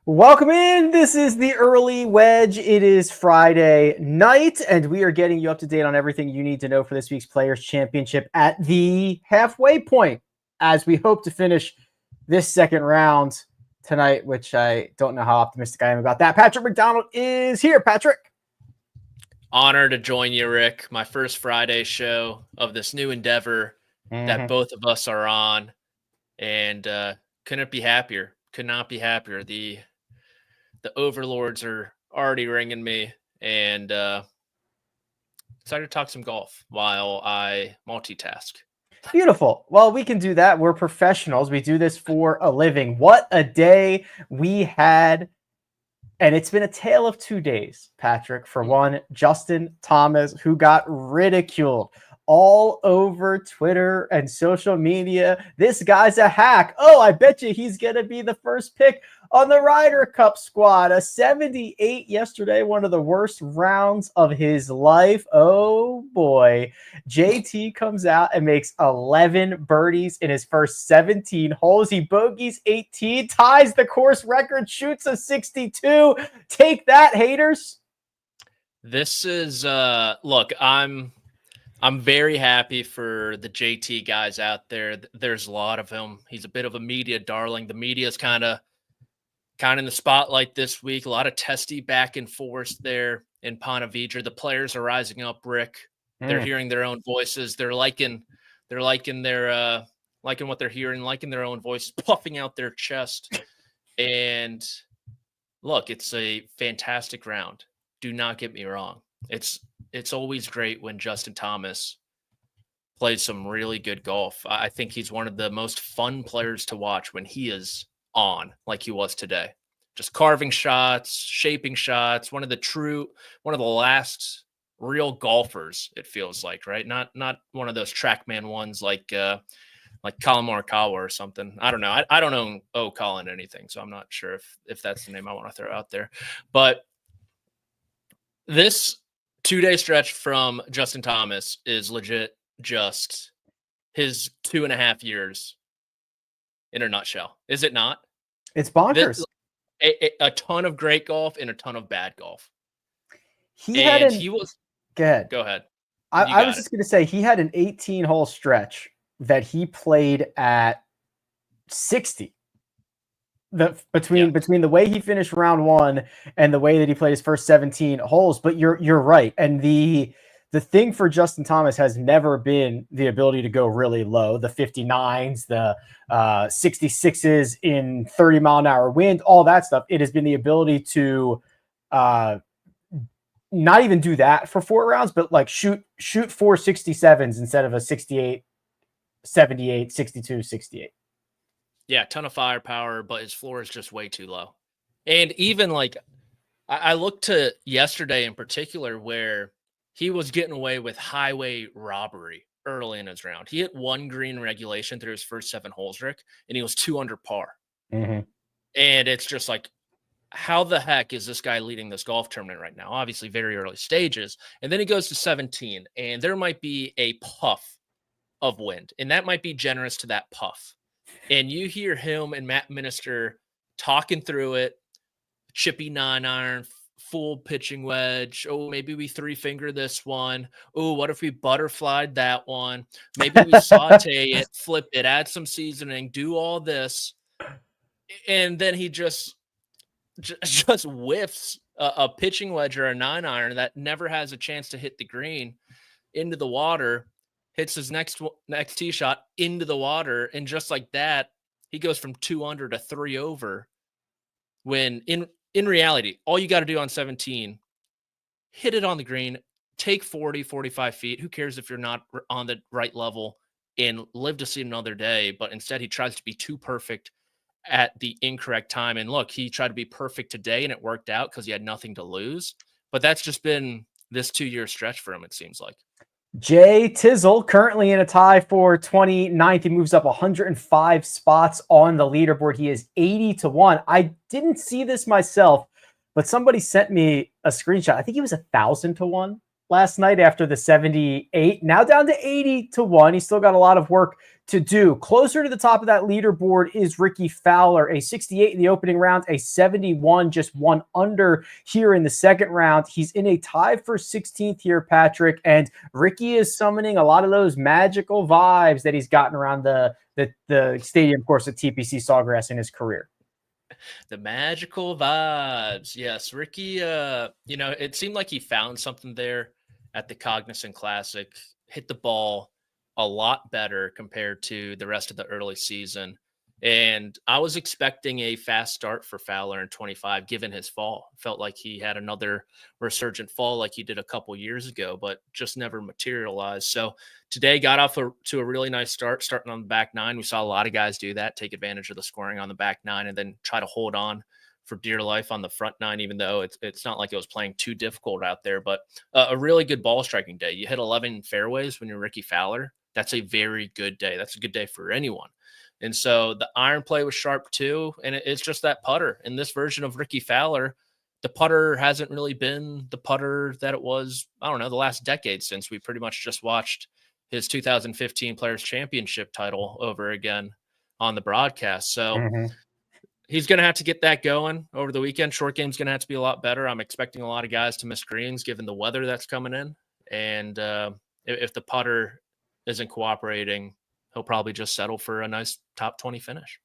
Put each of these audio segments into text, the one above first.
Welcome in. This is the early wedge. It is Friday night, and we are getting you up to date on everything you need to know for this week's Players Championship at the halfway point as we hope to finish this second round tonight, which I don't know how optimistic I am about that. Patrick McDonald is here. Patrick. Honor to join you, Rick. My first Friday show of this new endeavor that both of us are on, and couldn't be happier. Could not be happier. The overlords are already ringing me, and excited to talk some golf while I multitask. Beautiful. Well, we can do that. We're professionals. We do this for a living. What a day we had. And it's been a tale of 2 days, Patrick. For one, Justin Thomas, who got ridiculed all over Twitter and social media. This guy's a hack. Oh, I bet you he's going to be the first pick on the Ryder Cup squad. A 78 yesterday, one of the worst rounds of his life. Oh, boy. JT comes out and makes 11 birdies in his first 17 holes. He bogeys 18, ties the course record, shoots a 62. Take that, haters. This is, look, I'm very happy for the JT guys out there. There's a lot of him. He's a bit of a media darling. The media's kind of in the spotlight this week. A lot of testy back and forth there in Ponte Vedra. The players are rising up, Rick. They're hearing their own voices. They're liking what they're hearing, liking their own voices, puffing out their chest. And look, it's a fantastic round. Do not get me wrong. It's always great when Justin Thomas plays some really good golf. I think he's one of the most fun players to watch when he is on, like he was today. Just carving shots, shaping shots, one of the last real golfers, it feels like, right? Not one of those TrackMan ones like Collin Morikawa or something. I don't know. I don't know Collin anything, so I'm not sure if that's the name I want to throw out there. But this 2-day stretch from Justin Thomas is legit just his 2.5 years in a nutshell. Is it not? It's bonkers. A ton of great golf and a ton of bad golf. Go ahead. Go ahead. I was just going to say he had an 18-hole stretch that he played at 60. Between the way he finished round one and the way that he played his first 17 holes. But you're right. And the thing for Justin Thomas has never been the ability to go really low, the 59s, the 66s in 30-mile-an-hour wind, all that stuff. It has been the ability to not even do that for 4 rounds, but like shoot 4 67s instead of a 68, 78, 62, 68. Yeah, ton of firepower, but his floor is just way too low. And even like I looked to yesterday in particular where he was getting away with highway robbery early in his round. He hit 1 green regulation through his first 7 holes, Rick, and he was 2 under par. And it's just like, how the heck is this guy leading this golf tournament right now? Obviously, very early stages. And then he goes to 17, and there might be a puff of wind, and that might be generous to that puff. And you hear him and Matt Minister talking through it, chippy 9-iron, full pitching wedge. Oh, maybe we 3-finger this one. Oh, what if we butterflied that one? Maybe we saute it, flip it, add some seasoning, do all this. And then he just whiffs a pitching wedge or a 9-iron that never has a chance to hit the green into the water. Hits his next tee shot into the water, and just like that, he goes from 2 under to 3 over. When in reality, all you got to do on 17, hit it on the green, take 40, 45 feet. Who cares if you're not on the right level, and live to see another day? But instead, he tries to be too perfect at the incorrect time. And look, he tried to be perfect today, and it worked out because he had nothing to lose. But that's just been this 2-year stretch for him, it seems like. Jay Tizzle currently in a tie for 29th. He moves up 105 spots on the leaderboard. He is 80-1. I didn't see this myself, but somebody sent me a screenshot. I think he was 1,000-1 last night after the 78, now down to 80-1. He's still got a lot of work to do. Closer to the top of that leaderboard is Ricky Fowler, a 68 in the opening round, a 71, just one under here in the second round. He's in a tie for 16th here, Patrick, and Ricky is summoning a lot of those magical vibes that he's gotten around the stadium course at TPC Sawgrass in his career. The magical vibes. Yes, Ricky, it seemed like he found something there at the Cognizant Classic, hit the ball a lot better compared to the rest of the early season. And I was expecting a fast start for Fowler in 25, given his fall. Felt like he had another resurgent fall like he did a couple years ago, but just never materialized. So today got off to a really nice start, starting on the back nine. We saw a lot of guys do that, take advantage of the scoring on the back nine, and then try to hold on for dear life on the front nine, even though it's not like it was playing too difficult out there. But a really good ball striking day. You hit 11 fairways when you're Ricky Fowler. That's a very good day. That's a good day for anyone. And so the iron play was sharp too. And it's just that putter. In this version of Ricky Fowler, the putter hasn't really been the putter that it was, I don't know, the last decade, since we pretty much just watched his 2015 Players Championship title over again on the broadcast. So he's going to have to get that going over the weekend. Short game's going to have to be a lot better. I'm expecting a lot of guys to miss greens given the weather that's coming in. And if the putter isn't cooperating, he'll probably just settle for a nice top 20 finish.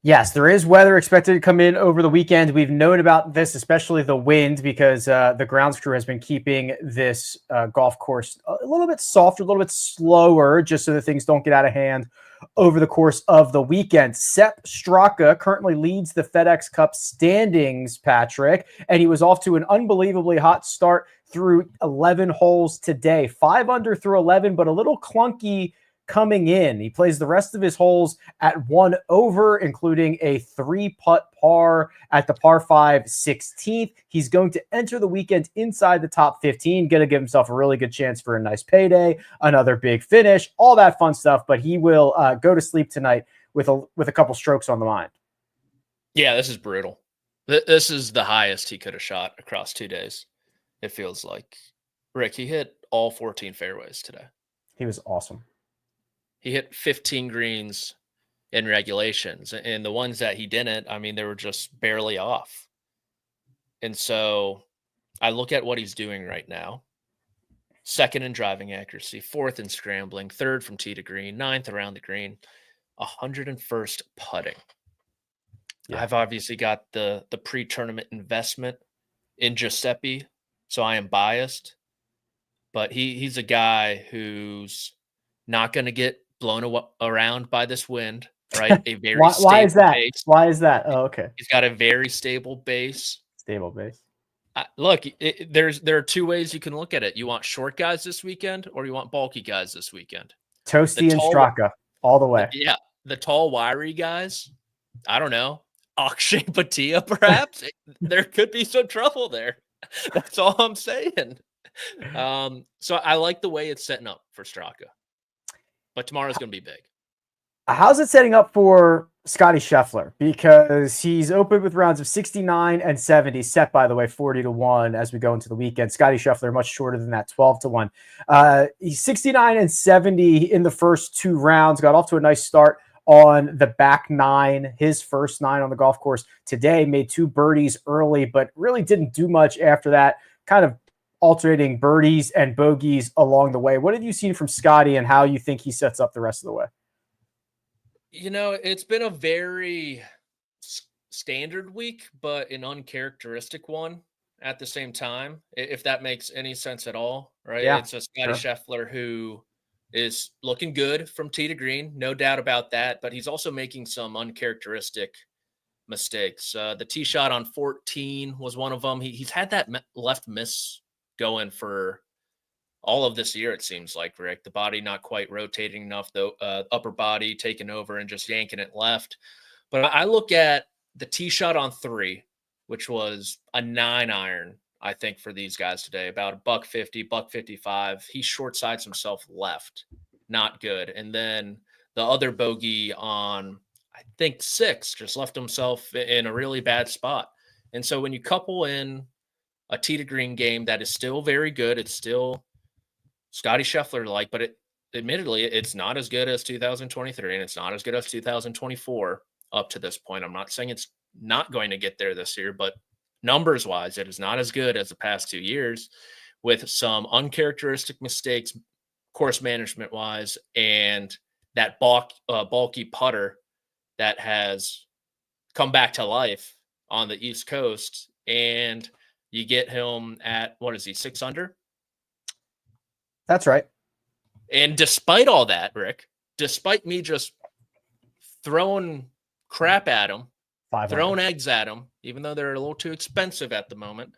Yes, there is weather expected to come in over the weekend. We've known about this, especially the wind, because the grounds crew has been keeping this golf course a little bit softer, a little bit slower, just so that things don't get out of hand over the course of the weekend. Sepp Straka currently leads the FedEx Cup standings, Patrick, and he was off to an unbelievably hot start through 11 holes today. 5 under through 11, but a little clunky coming in. He plays the rest of his holes at 1 over, including a 3-putt par at the par 5 16th. He's going to enter the weekend inside the top 15, going to give himself a really good chance for a nice payday, another big finish, all that fun stuff. But he will go to sleep tonight with a couple strokes on the mind. Yeah, this is brutal. This is the highest he could have shot across 2 days. It feels like. Rick, he hit all 14 fairways today. He was awesome. He hit 15 greens in regulations, and the ones that he didn't, I mean, they were just barely off. And so I look at what he's doing right now. 2nd in driving accuracy, 4th in scrambling, 3rd from tee to green, 9th around the green, 101st putting. Yeah. I've obviously got the pre-tournament investment in Giuseppe, so I am biased. But he's a guy who's not going to get blown around by this wind, right? A very why is that? Base. Why is that? Oh, okay. He's got a very stable base. Stable base. Look, there are 2 ways you can look at it. You want short guys this weekend, or you want bulky guys this weekend. Toasty and Straka all the way. Yeah, the tall, wiry guys. I don't know. Akshay, Bhatia, perhaps. There could be some trouble there. That's all I'm saying. So I like the way it's setting up for Straka. But tomorrow's going to be big. How's it setting up for Scottie Scheffler? Because he's open with rounds of 69 and 70, set, by the way, 40-1 as we go into the weekend. Scottie Scheffler much shorter than that, 12-1. He's 69 and 70 in the first 2 rounds. Got off to a nice start on the back nine, his first 9 on the golf course today. Made 2 birdies early, but really didn't do much after that. Kind of alternating birdies and bogeys along the way. What have you seen from Scottie and how you think he sets up the rest of the way? You know, it's been a very standard week, but an uncharacteristic one at the same time, if that makes any sense at all, right? Yeah, it's a Scottie Scheffler who is looking good from tee to green, no doubt about that, but he's also making some uncharacteristic mistakes. The tee shot on 14 was one of them. He's had that left miss going for all of this year, it seems like, Rick. The body not quite rotating enough, though, upper body taking over and just yanking it left. But I look at the tee shot on 3, which was a 9-iron, I think, for these guys today, about $150, $155. He short sides himself left. Not good. And then the other bogey on, I think, 6, just left himself in a really bad spot. And so when you couple in a tee to green game that is still very good. It's still Scottie Scheffler like, but admittedly, it's not as good as 2023, and it's not as good as 2024 up to this point. I'm not saying it's not going to get there this year, but numbers wise, it is not as good as the past 2 years, with some uncharacteristic mistakes, course management wise, and that bulky putter that has come back to life on the East Coast. And you get him at, what is he, 6 under? That's right. And despite all that, Rick, despite me just throwing crap at him, throwing eggs at him, even though they're a little too expensive at the moment,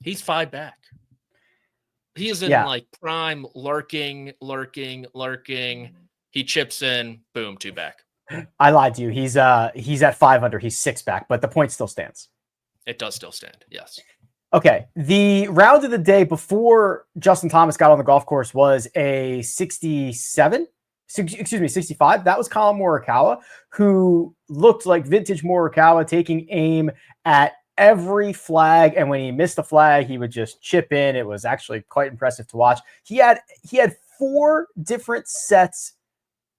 he's 5 back. He is in like prime lurking. He chips in, boom, 2 back. I lied to you. He's at 5 under. He's 6 back, but the point still stands. It does still stand. Yes. Okay. The round of the day before Justin Thomas got on the golf course was a 65. That was Collin Morikawa, who looked like vintage Morikawa, taking aim at every flag, and when he missed a flag, he would just chip in. It was actually quite impressive to watch. He had 4 different sets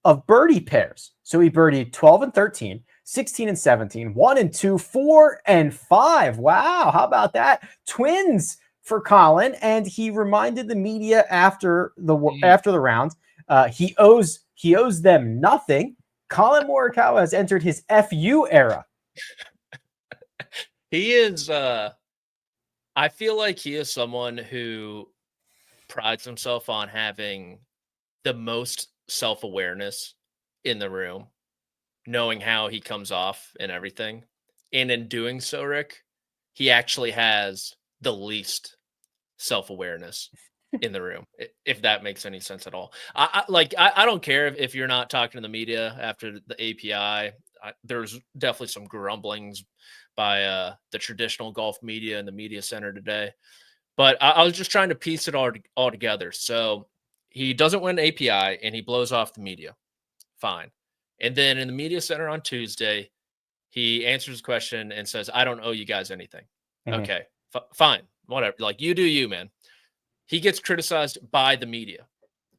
of birdie pairs. So he birdied 12 and 13, 16 and 17, 1 and 2, 4 and 5. Wow, how about that? Twins for Collin, and he reminded the media after the round, he owes them nothing. Collin Morikawa has entered his FU era. He is, I feel like he is someone who prides himself on having the most self-awareness in the room, knowing how he comes off and everything. And in doing so, Rick, he actually has the least self-awareness in the room, if that makes any sense at all. I don't care if you're not talking to the media after the API. There's definitely some grumblings by the traditional golf media and the media center today. But I was just trying to piece it all together. So he doesn't win API and he blows off the media. Fine. And then in the media center on Tuesday, he answers the question and says, I don't owe you guys anything. Mm-hmm. Okay, fine. Whatever. Like, you do you, man. He gets criticized by the media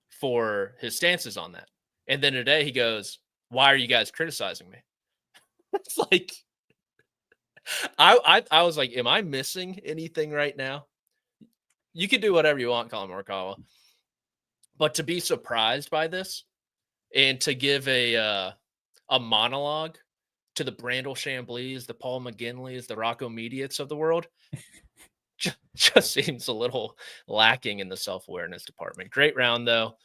for his stances on that. And then today he goes, why are you guys criticizing me? It's like, I was like, am I missing anything right now? You can do whatever you want, Collin Morikawa. But to be surprised by this and to give a monologue to the Brandel Chamblees, the Paul McGinleys, the Rocco Mediates of the world just seems a little lacking in the self-awareness department. Great round, though.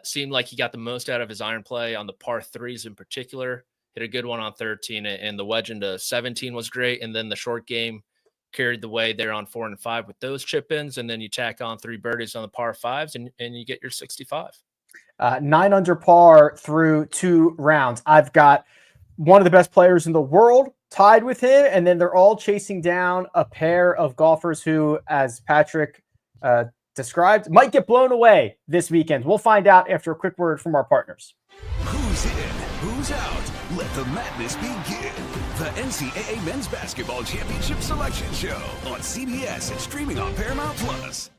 Seemed like he got the most out of his iron play on the par 3s in particular. Hit a good one on 13, and the wedge into 17 was great. And then the short game carried the way there on 4 and 5 with those chip-ins. And then you tack on 3 birdies on the par 5s, and you get your 65. 9 under par through 2 rounds. I've got one of the best players in the world tied with him, and then they're all chasing down a pair of golfers who, as Patrick described, might get blown away this weekend. We'll find out after a quick word from our partners. Who's in? Who's out? Let the madness begin. The NCAA Men's Basketball Championship Selection Show on CBS and streaming on Paramount Plus.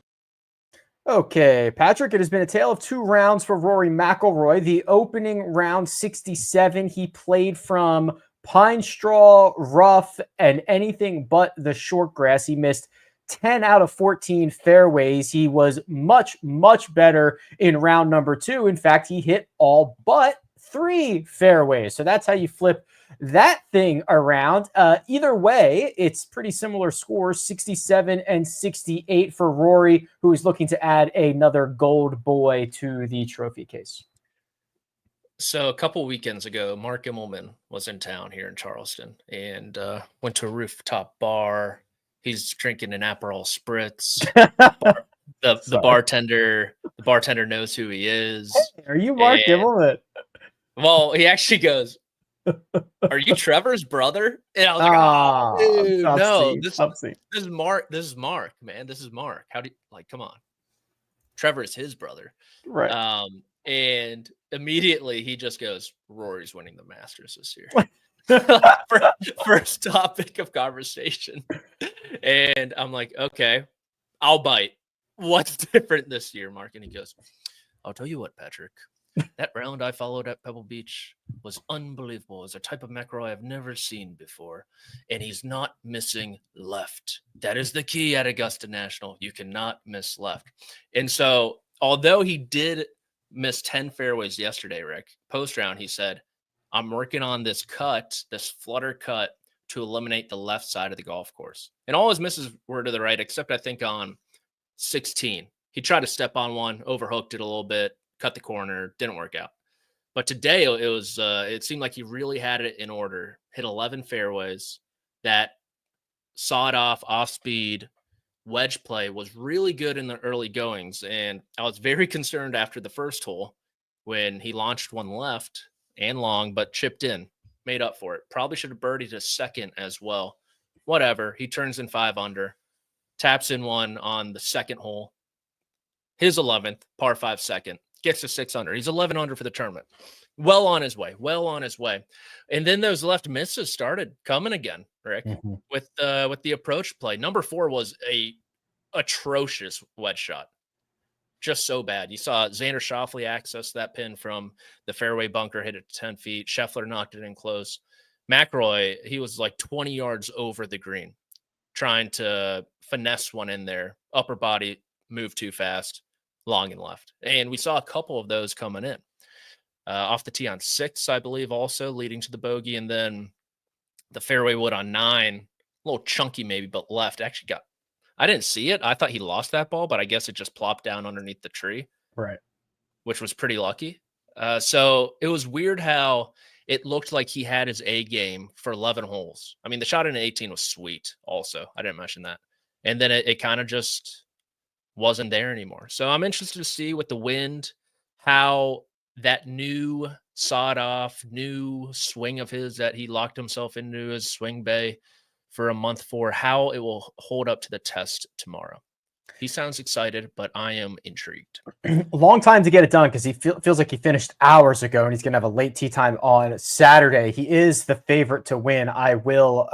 Okay, Patrick, it has been a tale of 2 rounds for Rory McIlroy. The opening round, 67, he played from pine straw, rough, and anything but the short grass. He missed 10 out of 14 fairways. He was much, much better in round number 2. In fact, he hit all but 3 fairways. So that's how you flip that thing around. Either way, it's pretty similar scores, 67 and 68 for Rory, who is looking to add another gold boy to the trophy case. So a couple weekends ago, Mark Immelman was in town here in Charleston and went to a rooftop bar. He's drinking an Aperol Spritz. The bartender knows who he is. Hey, are you Mark Immelman? Well, he actually goes, are you Trevor's brother? And I was like, oh, dude, no, this is Mark. This is Mark, man. This is Mark. How do you, like, come on. Trevor is his brother. Right. And immediately he just goes, Rory's winning the Masters this year. First topic of conversation. And I'm like, okay, I'll bite. What's different this year, Mark? And he goes, I'll tell you what, Patrick. That round I followed at Pebble Beach was unbelievable. It was a type of McIlroy I've never seen before. And he's not missing left. That is the key at Augusta National. You cannot miss left. And so, although he did miss 10 fairways yesterday, Rick, post round, he said, I'm working on this flutter cut to eliminate the left side of the golf course. And all his misses were to the right, except I think on 16. He tried to step on one, overhooked it a little bit, cut the corner, didn't work out. But today it seemed like he really had it in order. Hit 11 fairways. That sawed off speed wedge play was really good in the early goings. And I was very concerned after the first hole when he launched one left and long, but chipped in, made up for it. Probably should have birdied a second as well. Whatever. He turns in 5 under, taps in one on the second hole. His 11th, par 5 second, gets to 6 under. He's 11 under for the tournament. Well on his way. And then those left misses started coming again, Rick, with the approach play. Number 4 was a atrocious wedge shot. Just so bad. You saw Xander Schauffele access that pin from the fairway bunker, hit it to 10 feet. Scheffler knocked it in close. McIlroy, he was like 20 yards over the green, trying to finesse one in there. Upper body moved too fast, long and left. And we saw a couple of those coming in. Off the tee on 6, I believe, also leading to the bogey. And then the fairway wood on 9, a little chunky maybe, but left. Actually I didn't see it. I thought he lost that ball, but I guess it just plopped down underneath the tree. Right. Which was pretty lucky. So it was weird how it looked like he had his A game for 11 holes. I mean, the shot in 18 was sweet also. I didn't mention that. And then it kind of just wasn't there anymore. So I'm interested to see with the wind how that new sawed-off, new swing of his that he locked himself into his swing bay for a month for, how it will hold up to the test tomorrow. He sounds excited, but I am intrigued. Long time to get it done because he feels like he finished hours ago, and he's going to have a late tee time on Saturday. He is the favorite to win. I will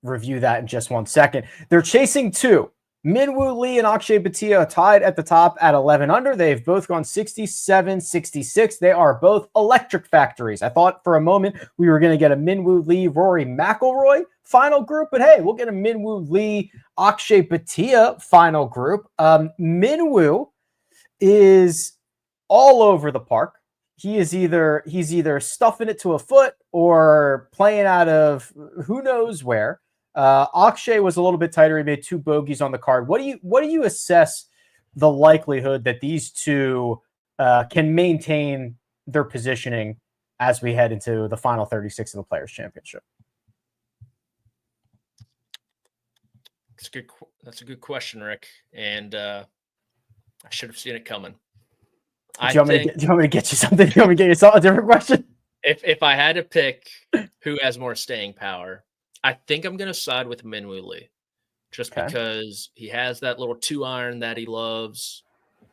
review that in just 1 second. They're chasing 2. Minwoo Lee and Akshay Bhatia are tied at the top at 11 under. They've both gone 67, 66. They are both electric factories. I thought for a moment we were going to get a Minwoo Lee, Rory McIlroy final group, but hey, we'll get a Minwoo Lee, Akshay Bhatia final group. Minwoo is all over the park. He's either stuffing it to a foot or playing out of who knows where. Akshay was a little bit tighter. He made 2 bogeys on the card. What do you assess the likelihood that these two can maintain their positioning as we head into the final 36 of the Players' Championship? That's a good question, Rick. And I should have seen it coming. Do you want me to get you something? Do you want me to get you a different question? If I had to pick who has more staying power, I think I'm going to side with Minwoo Lee just because he has that little 2-iron that he loves.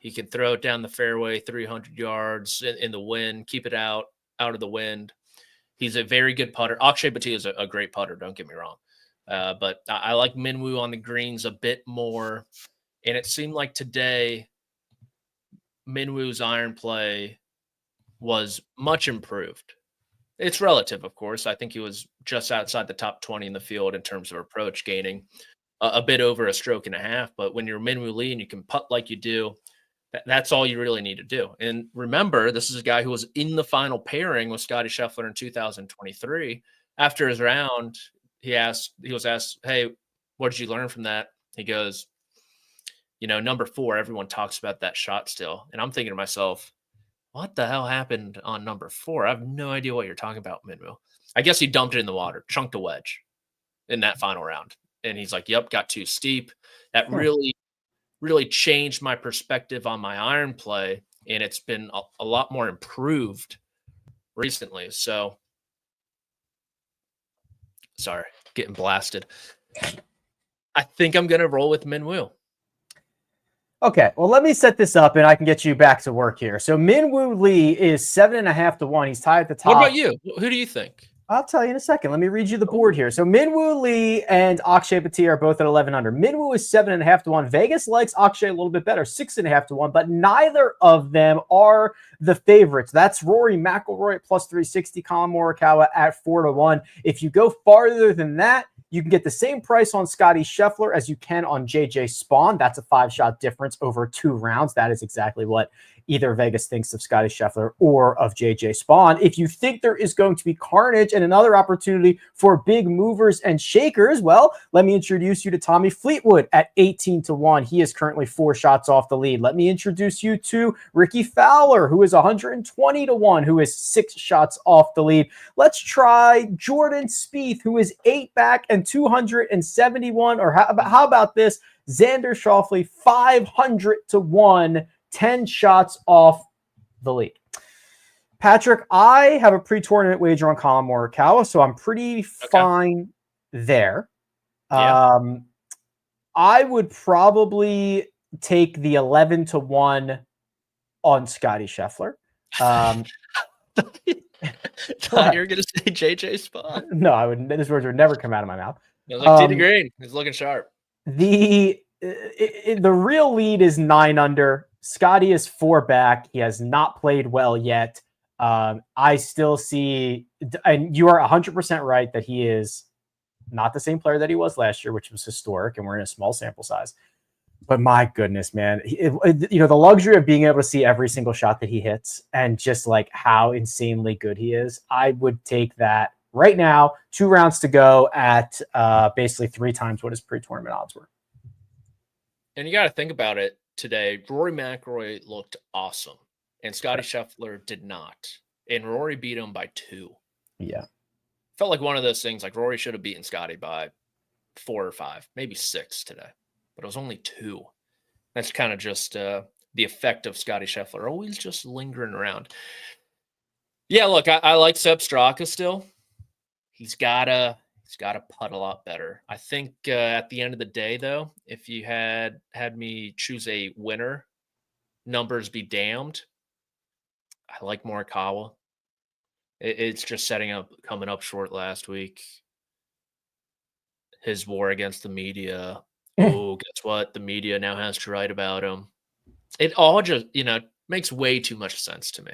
He can throw it down the fairway 300 yards in the wind, keep it out of the wind. He's a very good putter. Akshay Bhatia is a great putter, don't get me wrong. But I like Minwoo on the greens a bit more. And it seemed like today Minwoo's iron play was much improved. It's relative, of course. I think he was just outside the top 20 in the field in terms of approach, gaining a bit over a stroke and a half. But when you're Minwoo Lee and you can putt like you do, that's all you really need to do. And remember, this is a guy who was in the final pairing with Scottie Scheffler in 2023. After his round, he was asked, hey, what did you learn from that? He goes, number 4, everyone talks about that shot still. And I'm thinking to myself, what the hell happened on number 4? I have no idea what you're talking about, Minwoo. I guess he dumped it in the water, chunked a wedge in that final round. And he's like, yep, got too steep. That really, really changed my perspective on my iron play. And it's been a lot more improved recently. So, sorry, getting blasted. I think I'm going to roll with Minwoo. Okay, well, let me set this up and I can get you back to work here. So Minwoo Lee is 7.5 to 1. He's tied at the top. What about you? Who do you think? I'll tell you in a second. Let me read you the board here. So Minwoo Lee and Akshay Bhatia are both at 11 under. Minwoo is 7.5 to 1. Vegas likes Akshay a little bit better, 6.5 to 1, but neither of them are the favorites. That's Rory McIlroy at plus 360, Collin Morikawa at 4 to 1. If you go farther than that, you can get the same price on Scottie Scheffler as you can on JJ Spawn. That's a 5-shot difference over 2 rounds. That is exactly what either Vegas thinks of Scottie Scheffler or of JJ Spawn. If you think there is going to be carnage and another opportunity for big movers and shakers, well, let me introduce you to Tommy Fleetwood at 18 to 1. He is currently 4 shots off the lead. Let me introduce you to Ricky Fowler, who is 120 to 1, who is 6 shots off the lead. Let's try Jordan Spieth, who is 8 back and 271. Or how about this? Xander Schauffele, 500 to 1. 10 shots off the lead. Patrick, I have a pre-tournament wager on Collin Morikawa, so I'm pretty fine there. Yeah. I would probably take the 11 to 1 on Scottie Scheffler. Thought you were going to say JJ Spawn. No, I wouldn't. Those words would never come out of my mouth. I was like, Tita Green. He's looking sharp. The real lead is 9 under. Scottie is 4 back. He has not played well yet. I still see, and you are 100% right that he is not the same player that he was last year, which was historic, and we're in a small sample size. But my goodness, man, the luxury of being able to see every single shot that he hits and just like how insanely good he is, I would take that right now. 2 rounds to go at basically 3 times what his pre-tournament odds were. And you got to think about it today. Rory McIlroy looked awesome, and Scottie Scheffler did not. And Rory beat him by 2. Yeah. Felt like one of those things, like Rory should have beaten Scottie by 4 or 5, maybe 6 today. But it was only 2. That's kind of just the effect of Scottie Scheffler always just lingering around. Yeah, look, I like Sepp Straka still. He's gotta putt a lot better. I think at the end of the day, though, if you had me choose a winner, numbers be damned. I like Morikawa. It's just coming up short last week. His war against the media. Oh, guess what? The media now has to write about him. It all just, makes way too much sense to me.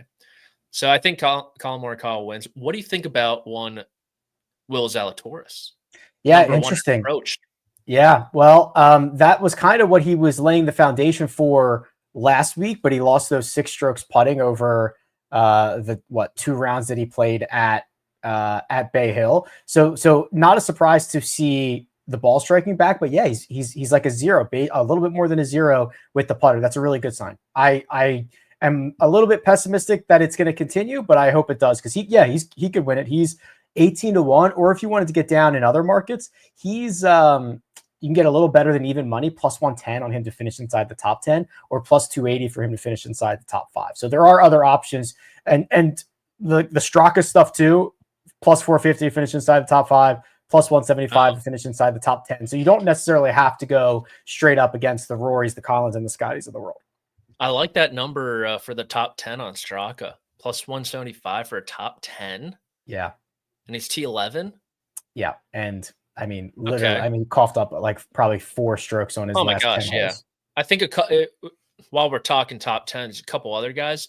So I think Collin Morikawa wins. What do you think about one Will Zalatoris? Yeah, interesting approach. Yeah, well, that was kind of what he was laying the foundation for last week, but he lost those 6 strokes putting over 2 rounds that he played at Bay Hill. So not a surprise to see the ball striking back, but yeah, he's like a 0, a little bit more than a 0 with the putter. That's a really good sign. I am a little bit pessimistic that it's going to continue, but I hope it does because he could win it. He's 18 to 1, or if you wanted to get down in other markets, he's you can get a little better than even money, plus 110 on him to finish inside the top 10, or plus 280 for him to finish inside the top 5. So there are other options, and the Straka stuff too, plus 450 to finish inside the top 5, plus 175 to finish inside the top 10. So you don't necessarily have to go straight up against the Rorys, the Collins, and the Scotties of the world. I like that number for the top 10 on Straka, plus 175 for a top 10. Yeah. And he's T11. Yeah. And I mean, literally, coughed up like probably 4 strokes on his last 10 holes. Yeah. I think while we're talking top 10s, a couple other guys.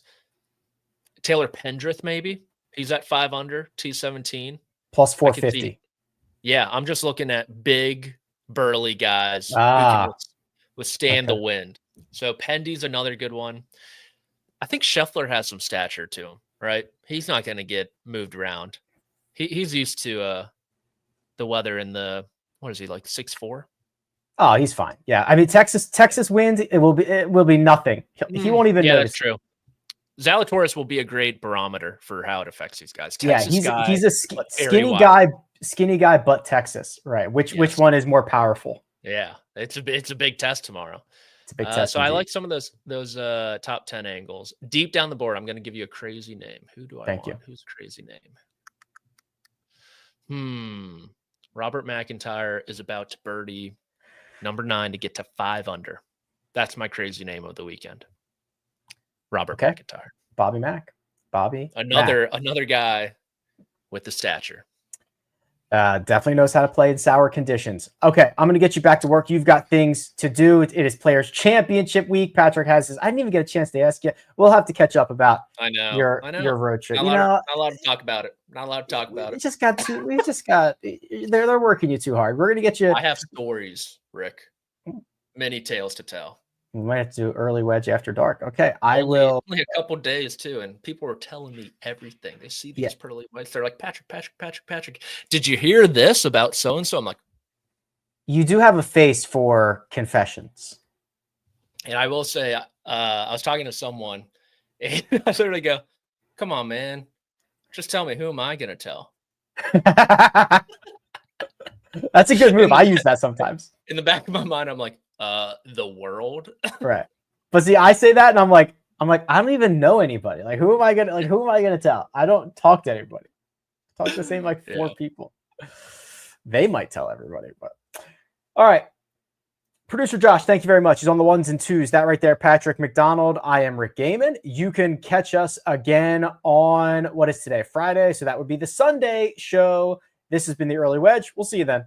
Taylor Pendrith, maybe. He's at 5 under, T17. Plus 450. Yeah, I'm just looking at big, burly guys who can withstand the wind. So Pendy's another good one. I think Scheffler has some stature to him, right? He's not going to get moved around. He's used to the weather in the, what is he, like 6'4"? Oh, he's fine. Yeah, I mean Texas wind. It will be nothing. He won't even notice. Yeah, that's true. Zalatoris will be a great barometer for how it affects these guys. Texas he's a skinny guy, but Texas, right? Which one is more powerful? Yeah, it's a big test tomorrow. It's a big test. So indeed. I like some of those top 10 angles. Deep down the board, I'm going to give you a crazy name. Who do I want? You. Who's crazy name? Robert McIntyre is about to birdie number 9 to get to 5 under. That's my crazy name of the weekend. Robert Okay. McIntyre. Bobby Mack. Another guy with the stature. Definitely knows how to play in sour conditions. Okay, I'm going to get you back to work. You've got things to do. It is Players Championship week. Patrick has his. I didn't even get a chance to ask you. We'll have to catch up about your road trip. Not allowed to talk about it. Not allowed to talk about it. They're working you too hard. We're going to get you. I have stories, Rick. Many tales to tell. We might have to do early wedge after dark. Okay, Only will. Only a couple days too, and people are telling me everything. They see these pearly whites. They're like, Patrick. Did you hear this about so and so? I'm like, you do have a face for confessions. And I will say, I was talking to someone, and I literally go, "Come on, man, just tell me, who am I going to tell?" That's a good move. I use that sometimes. In the back of my mind, I'm like, the world. Right. But see, I say that and I'm like, I don't even know anybody. Like, who am I gonna tell? I don't talk to anybody. Talk to the same four people. They might tell everybody, but all right. Producer Josh, thank you very much. He's on the ones and twos. That right there, Patrick McDonald. I am Rick Gehman. You can catch us again on what is today, Friday. So that would be the Sunday show. This has been the Early Wedge. We'll see you then.